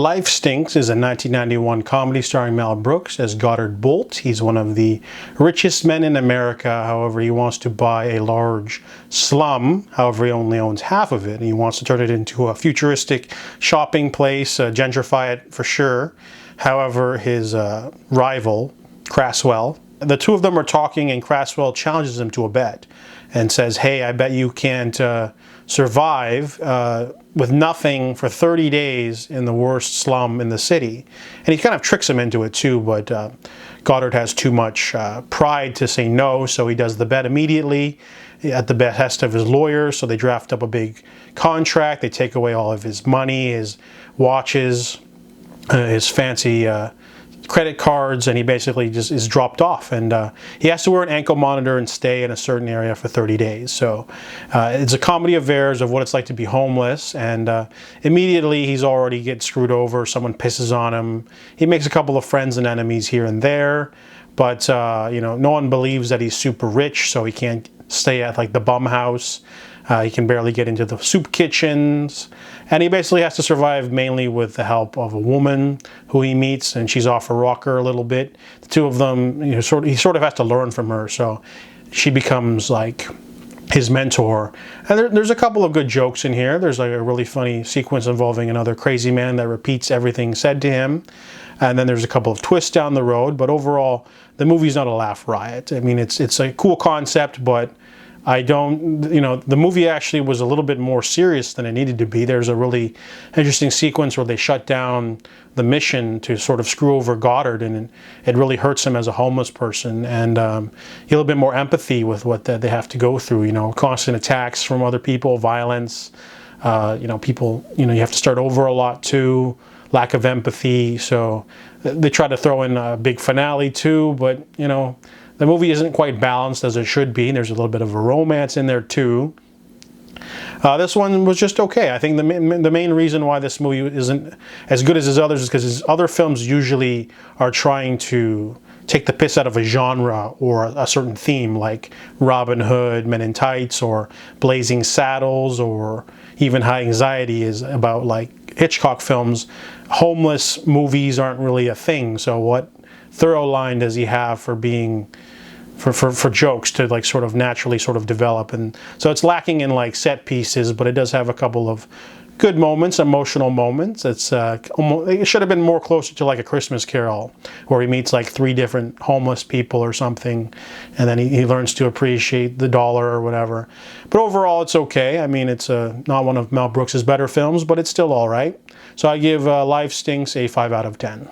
Life Stinks is a 1991 comedy starring Mel Brooks as Goddard Bolt. He's one of the richest men in America. However, he wants to buy a large slum. However, he only owns half of it, and he wants to turn it into a futuristic shopping place, gentrify it for sure. However, his rival, Craswell, the two of them are talking, and Craswell challenges him to a bet and says, hey, I bet you can't survive with nothing for 30 days in the worst slum in the city. And he kind of tricks him into it too, but Goddard has too much pride to say no, so he does the bet immediately at the behest of his lawyer. So they draft up a big contract. They take away all of his money, his watches, his fancy credit cards, and he basically just is dropped off, and he has to wear an ankle monitor and stay in a certain area for 30 days. So it's a comedy of errors of what it's like to be homeless, and immediately he's already gets screwed over. Someone pisses on him. He makes a couple of friends and enemies here and there, but you know, no one believes that he's super rich, so he can't stay at like the bum house. He can barely get into the soup kitchens, and he basically has to survive mainly with the help of a woman who he meets, and she's off her rocker a little bit. The two of them, you know, he sort of has to learn from her, so she becomes like his mentor. And there's a couple of good jokes in here. There's like a really funny sequence involving another crazy man that repeats everything said to him. And then there's a couple of twists down the road, but overall, the movie's not a laugh riot. I mean, it's a cool concept, but I don't, you know, the movie actually was a little bit more serious than it needed to be. There's a really interesting sequence where they shut down the mission to sort of screw over Goddard, and it really hurts him as a homeless person, and a little bit more empathy with what they have to go through, you know, constant attacks from other people, violence, you know, people, you know, you have to start over a lot too, lack of empathy. So they try to throw in a big finale too, but, you know, the movie isn't quite balanced as it should be. There's a little bit of a romance in there too. This one was just okay. I think the main reason why this movie isn't as good as his others is because his other films usually are trying to take the piss out of a genre or a certain theme, like Robin Hood, Men in Tights, or Blazing Saddles, or even High Anxiety is about like Hitchcock films. Homeless movies aren't really a thing. So what thorough line does he have for being for jokes to like sort of naturally sort of develop? And so it's lacking in like set pieces, but it does have a couple of good moments, emotional moments. It's it should have been more closer to like A Christmas Carol, where he meets like 3 different homeless people or something, and then he learns to appreciate the dollar or whatever. But overall, it's okay. I mean, it's not one of Mel Brooks' better films, but it's still all right. So I give Life Stinks a 5 out of 10.